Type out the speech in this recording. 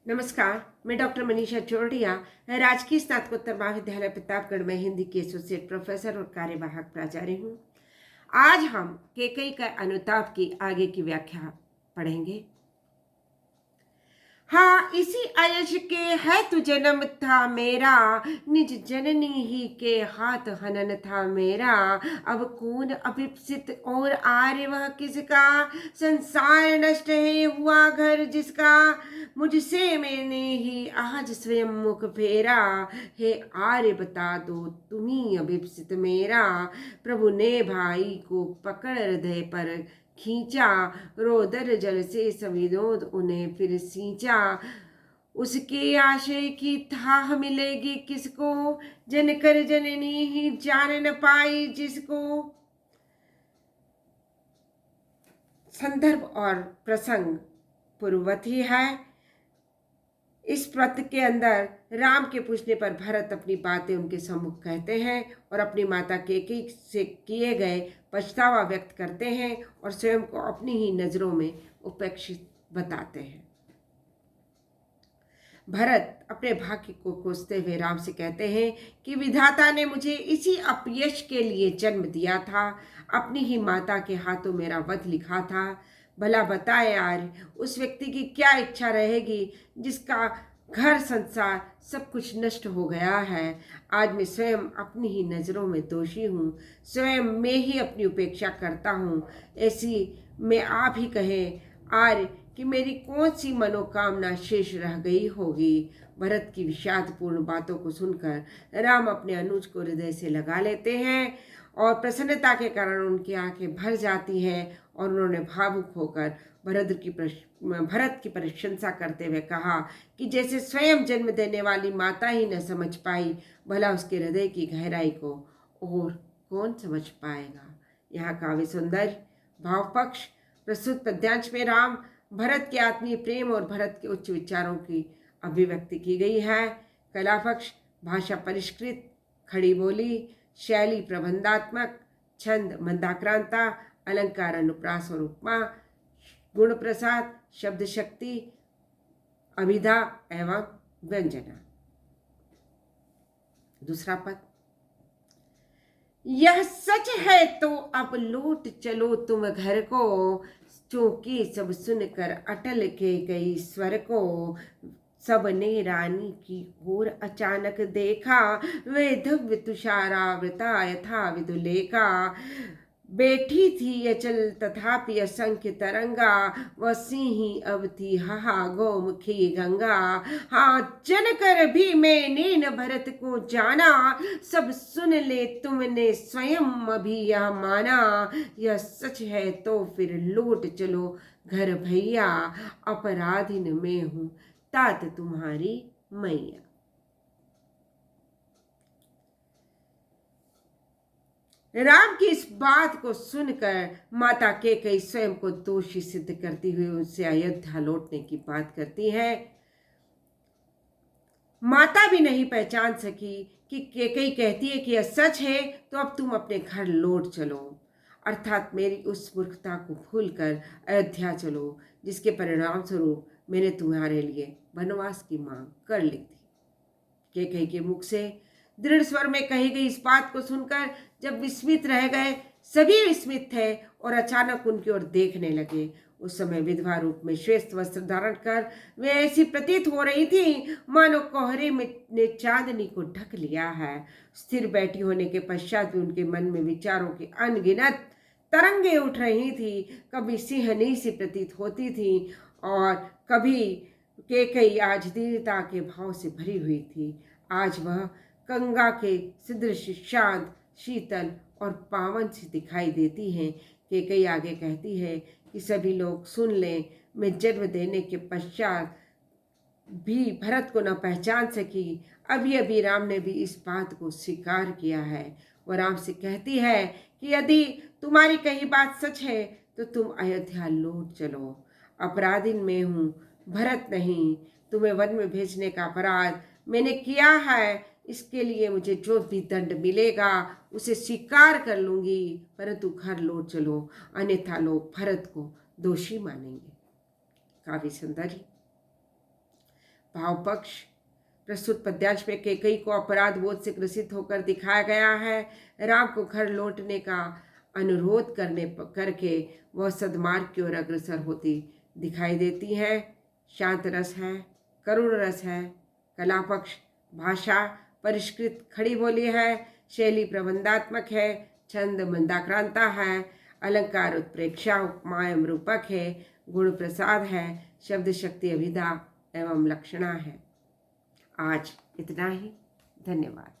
नमस्कार, मैं डॉक्टर मनीषा चौरडिया, राजकीय स्नातकोत्तर महाविद्यालय प्रतापगढ़ में हिंदी की एसोसिएट प्रोफेसर और कार्यवाहक प्राचार्य हूँ। आज हम केकई का अनुताप की आगे की व्याख्या पढ़ेंगे। हाँ, इसी आयश के है तू जन्म था मेरा, निज जननी ही के हाथ हनन था मेरा। अब कौन अभिप्सित और आर्य वह किसका, संसार नष्ट है हुआ घर जिसका। मुझसे मैंने ही आज स्वयं मुख फेरा, हे आर्य बता दो तुम्ही अभिप्सित मेरा। प्रभु ने भाई को पकड़ हृदय पर खींचा, रोदर जल से सविनोद उन्हें फिर सींचा। उसके आशय की थाह मिलेगी किसको, जनकर जननी ही जान न पाई जिसको। संदर्भ और प्रसंग पूर्ववत ही है। इस पत्र के अंदर राम के पूछने पर भरत अपनी बातें उनके सम्मुख कहते हैं और अपनी माता केकई से किए गए पछतावा व्यक्त करते हैं और स्वयं को अपनी ही नजरों में उपेक्षित बताते हैं। भरत अपने भाग्य को कोसते हुए राम से कहते हैं कि विधाता ने मुझे इसी अपयश के लिए जन्म दिया था, अपनी ही माता के हाथों मेरा वध लिखा था। भला बताए आर्य, उस व्यक्ति की क्या इच्छा रहेगी जिसका घर संसार सब कुछ नष्ट हो गया है। आज मैं स्वयं अपनी ही नज़रों में दोषी हूँ, स्वयं मैं ही अपनी उपेक्षा करता हूँ। ऐसी में आप ही कहें आर्य कि मेरी कौन सी मनोकामना शेष रह गई होगी। भरत की विषादपूर्ण बातों को सुनकर राम अपने अनुज को हृदय से लगा लेते हैं और प्रसन्नता के कारण उनकी आंखें भर जाती हैं और उन्होंने भावुक होकर भरत की प्रशंसा करते हुए कहा कि जैसे स्वयं जन्म देने वाली माता ही न समझ पाई, भला उसके हृदय की गहराई को और कौन समझ पाएगा। यहाँ काव्य सौंदर्य भाव पक्ष प्रस्तुत पद्यांश में राम भरत के आत्मीय प्रेम और भरत के उच्च विचारों की अभिव्यक्ति की गई है। कला पक्ष भाषा परिष्कृत, खड़ी बोली, शैली प्रबंधात्मक, छंद मंदाक्रांता, अलंकार अनुप्रास और उपमा, गुण प्रसाद, शब्द शक्ति, अभिधा एवं व्यंजना। दूसरा पद, यह सच है तो अब लौट चलो तुम घर को, चूंकि सब सुनकर अटल के गई स्वर को। सबने रानी की ओर अचानक देखा, वे दिव्य तुषारावृता यथा विदुलेखा। बैठी थी अचल तथापि असंख्य तरंगा, वह सिंही अब थी हाहा गौमुखी गंगा। हाँ जनकर भी मैंने न भरत को जाना, सब सुन ले तुमने स्वयं अभी यह माना। यह सच है तो फिर लौट चलो घर भैया, अपराधिन मैं हूँ तात तुम्हारी मैया। राम की इस बात को सुनकर माता केकई स्वयं को दोषी सिद्ध करती हुई उनसे अयोध्या लौटने की बात करती है। माता भी नहीं पहचान सकी कि केकई कहती है कि यह सच है तो अब तुम अपने घर लौट चलो, अर्थात मेरी उस मूर्खता को भूलकर अयोध्या चलो जिसके परिणाम स्वरूप मैंने तुम्हारे लिए वनवास की मांग कर ली थी। केकई के मुख से दृढ़ स्वर में कही गई इस बात को सुनकर जब विस्मित रह गए, सभी विस्मित थे और अचानक उनकी ओर देखने लगे। उस समय विधवा रूप में श्वेत वस्त्र धारण कर वे ऐसी प्रतीत हो रही थी मानो कोहरे में ने चांदनी को ढक लिया है। स्थिर बैठी होने के पश्चात भी उनके मन में विचारों की अनगिनत तरंगे उठ रही थी। कभी सिंहनी सी प्रतीत होती थी और कभी केकई आज दीनता के भाव से भरी हुई थी। आज वह गंगा के सदृश शांत, शीतल और पावन सी दिखाई देती हैं। केकई आगे कहती है कि सभी लोग सुन लें, मैं जन्म देने के पश्चात भी भरत को न पहचान सकी। अभी अभी राम ने भी इस बात को स्वीकार किया है। वह राम से कहती है कि यदि तुम्हारी कही बात सच है तो तुम अयोध्या लौट चलो। अपराधीन मैं हूँ, भरत नहीं। तुम्हें वन में भेजने का अपराध मैंने किया है, इसके लिए मुझे जो भी दंड मिलेगा उसे स्वीकार कर लूंगी, परंतु घर लौट चलो, अन्यथा लोग भरत को दोषी मानेंगे। काव्य सौंदर्य भाव पक्ष प्रस्तुत पद्यांश में कैकेयी को अपराध बोध से ग्रसित होकर दिखाया गया है। राम को घर लौटने का अनुरोध करके वह सद्मार्ग की ओर अग्रसर होती दिखाई देती है। शांत रस है, करुण रस है। कला पक्ष भाषा परिष्कृत खड़ी बोली है, शैली प्रबंधात्मक है, छंद मंदाक्रांता है, अलंकार उत्प्रेक्षा उपमायम रूपक है, गुण प्रसाद है, शब्द शक्ति अभिधा एवं लक्षणा है। आज इतना ही। धन्यवाद।